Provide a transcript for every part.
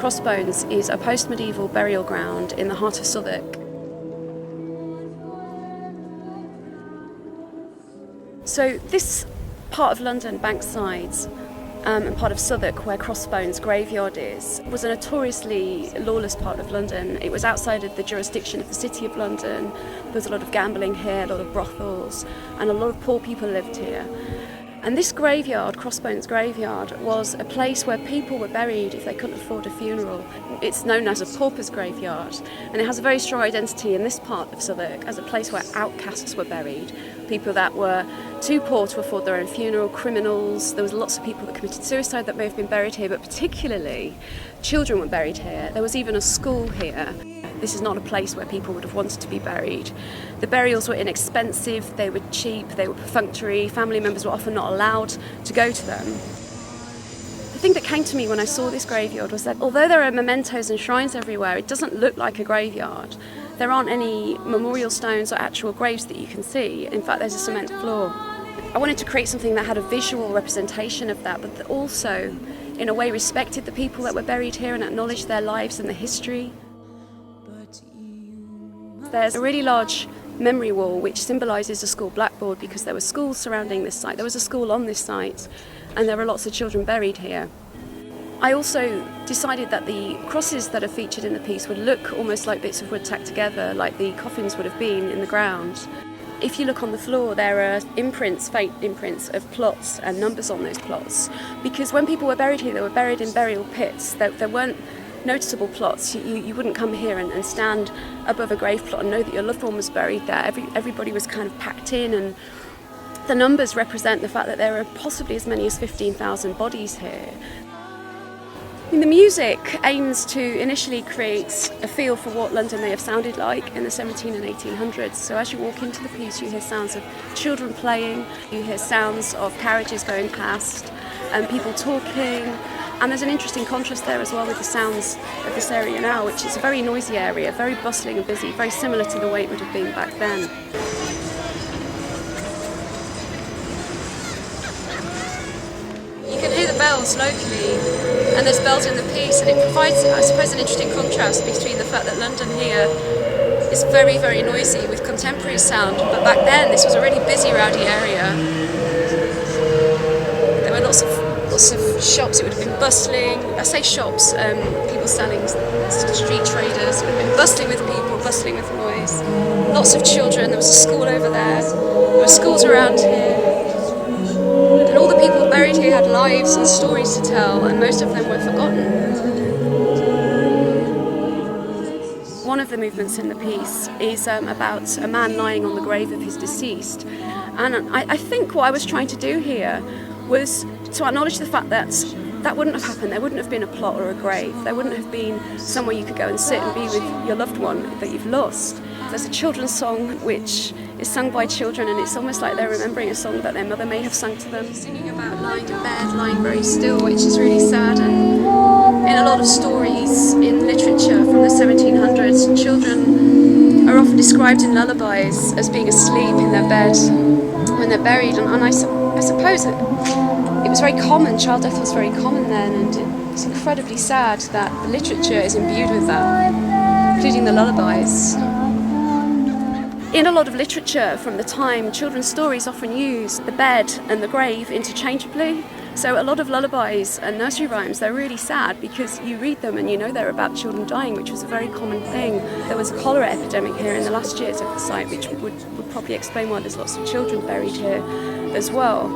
Crossbones is a post-medieval burial ground in the heart of Southwark. So this part of London, Bankside, and part of Southwark, where Crossbones graveyard is, was a notoriously lawless part of London. It was outside of the jurisdiction of the City of London. There was a lot of gambling here, a lot of brothels, and a lot of poor people lived here. And this graveyard, Crossbones graveyard, was a place where people were buried if they couldn't afford a funeral. It's known as a pauper's graveyard, and it has a very strong identity in this part of Southwark as a place where outcasts were buried, people that were too poor to afford their own funeral, criminals. There was lots of people that committed suicide that may have been buried here, but particularly children were buried here. There was even a school here. This is not a place where people would have wanted to be buried. The burials were inexpensive, they were cheap, they were perfunctory, family members were often not allowed to go to them. The thing that came to me when I saw this graveyard was that although there are mementos and shrines everywhere, it doesn't look like a graveyard. There aren't any memorial stones or actual graves that you can see. In fact, there's a cement floor. I wanted to create something that had a visual representation of that, but that also, in a way, respected the people that were buried here and acknowledged their lives and the history. There's a really large memory wall which symbolises a school blackboard because there were schools surrounding this site. There was a school on this site and there were lots of children buried here. I also decided that the crosses that are featured in the piece would look almost like bits of wood tacked together, like the coffins would have been in the ground. If you look on the floor, there are imprints, faint imprints of plots and numbers on those plots. Because when people were buried here, they were buried in burial pits. There weren't noticeable plots. You wouldn't come here and stand above a grave plot and know that your loved one was buried there. Everybody was kind of packed in, and the numbers represent the fact that there are possibly as many as 15,000 bodies here. The music aims to initially create a feel for what London may have sounded like in the 17 and 1800s. So as you walk into the piece, you hear sounds of children playing, you hear sounds of carriages going past, and people talking. And there's an interesting contrast there as well with the sounds of this area now, which is a very noisy area, very bustling and busy, very similar to the way it would have been back then. You can hear the bells locally, and there's bells in the piece, and it provides, I suppose, an interesting contrast between the fact that London here is very, very noisy with contemporary sound, but back then this was a really busy, rowdy area. There were lots of shops. It would have been bustling. I say shops, people selling, street traders. It would have been bustling with people, bustling with noise. Lots of children. There was a school over there. There were schools around here. And all the people buried here had lives and stories to tell, and most of them were forgotten. One of the movements in the piece is about a man lying on the grave of his deceased. And I think what I was trying to do here was to acknowledge the fact that that wouldn't have happened. There wouldn't have been a plot or a grave. There wouldn't have been somewhere you could go and sit and be with your loved one that you've lost. There's a children's song which is sung by children, and it's almost like they're remembering a song that their mother may have sung to them. Singing about lying in bed, lying very still, which is really sad. And in a lot of stories in literature from the 1700s, children are often described in lullabies as being asleep in their bed when they're buried. And I suppose it was very common, child death was very common then, and it's incredibly sad that the literature is imbued with that, including the lullabies. In a lot of literature from the time, children's stories often use the bed and the grave interchangeably. So a lot of lullabies and nursery rhymes, they're really sad because you read them and you know they're about children dying, which was a very common thing. There was a cholera epidemic here in the last years of the site, which would probably explain why there's lots of children buried here as well.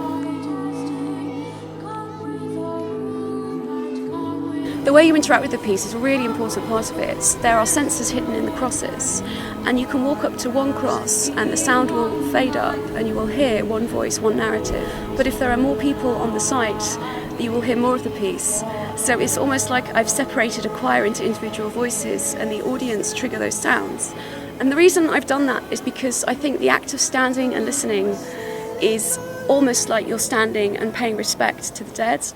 The way you interact with the piece is a really important part of it. There are sensors hidden in the crosses, and you can walk up to one cross and the sound will fade up and you will hear one voice, one narrative. But if there are more people on the site, you will hear more of the piece. So it's almost like I've separated a choir into individual voices and the audience trigger those sounds. And the reason I've done that is because I think the act of standing and listening is almost like you're standing and paying respect to the dead.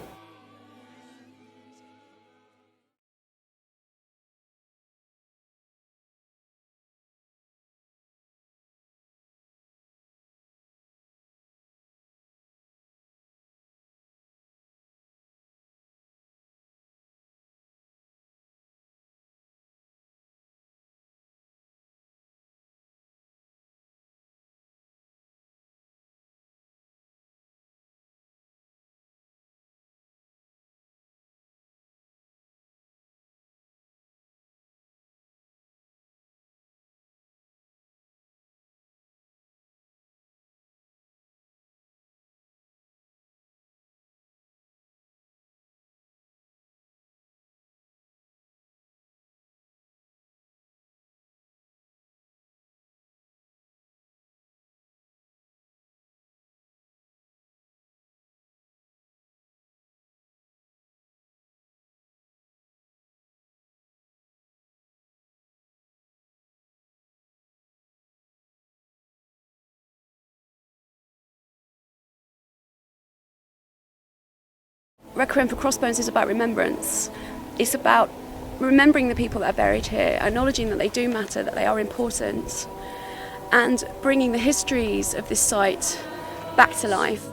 Requiem for Crossbones is about remembrance. It's about remembering the people that are buried here, acknowledging that they do matter, that they are important, and bringing the histories of this site back to life.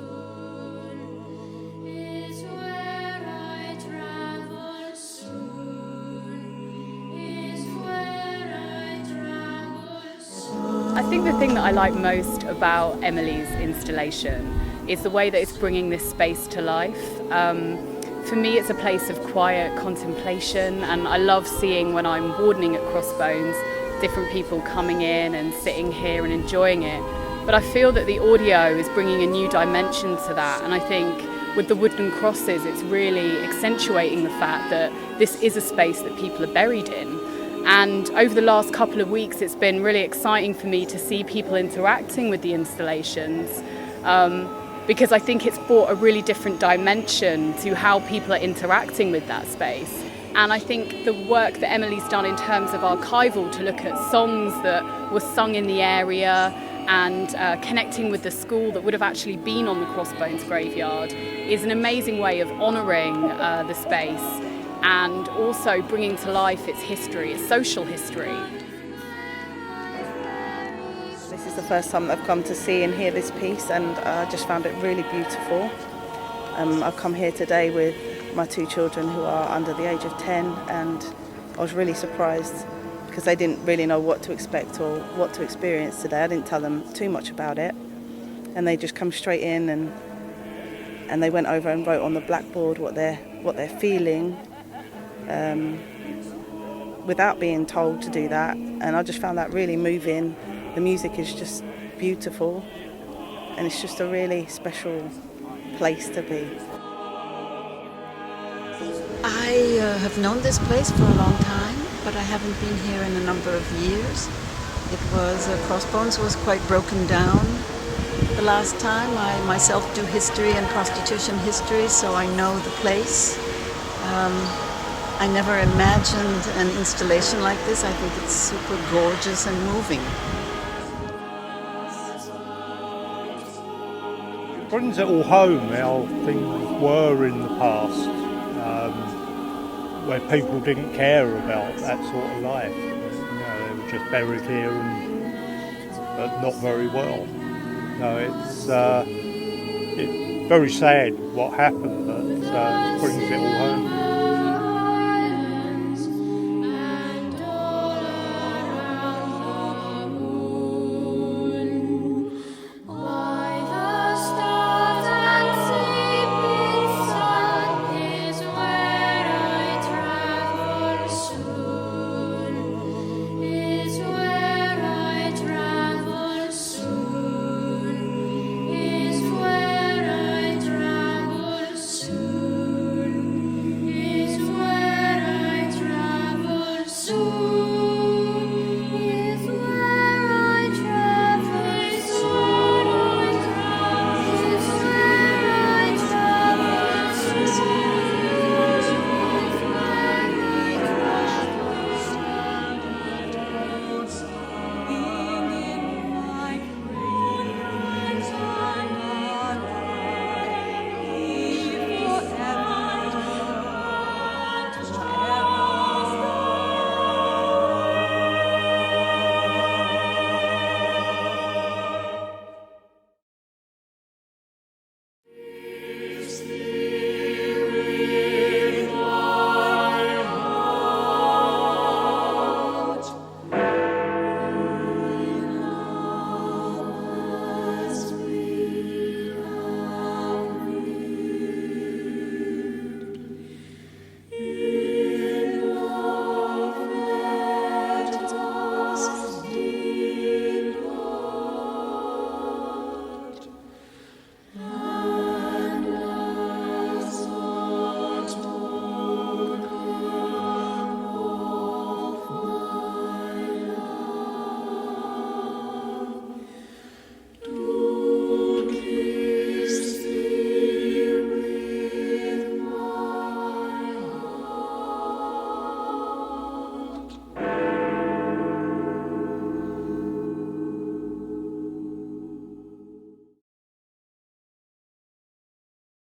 I think the thing that I like most about Emily's installation is the way that it's bringing this space to life. For me, it's a place of quiet contemplation, and I love seeing when I'm wardening at Crossbones, different people coming in and sitting here and enjoying it. But I feel that the audio is bringing a new dimension to that, and I think with the wooden crosses, it's really accentuating the fact that this is a space that people are buried in. And over the last couple of weeks, it's been really exciting for me to see people interacting with the installations, because I think it's brought a really different dimension to how people are interacting with that space. And I think the work that Emily's done in terms of archival to look at songs that were sung in the area and connecting with the school that would have actually been on the Crossbones graveyard is an amazing way of honouring the space and also bringing to life its history, its social history. This is the first time I've come to see and hear this piece, and I just found it really beautiful. I've come here today with my two children who are under the age of 10, and I was really surprised because they didn't really know what to expect or what to experience today. I didn't tell them too much about it, and they just come straight in and they went over and wrote on the blackboard what they're feeling, without being told to do that, and I just found that really moving. The music is just beautiful, and it's just a really special place to be. I have known this place for a long time, but I haven't been here in a number of years. It was, Crossbones was quite broken down the last time. I myself do history and prostitution history, so I know the place. I never imagined an installation like this. I think it's super gorgeous and moving. It brings it all home how things were in the past, where people didn't care about that sort of life. You know, they were just buried here, but not very well. No, it's very sad what happened, but it brings it all home.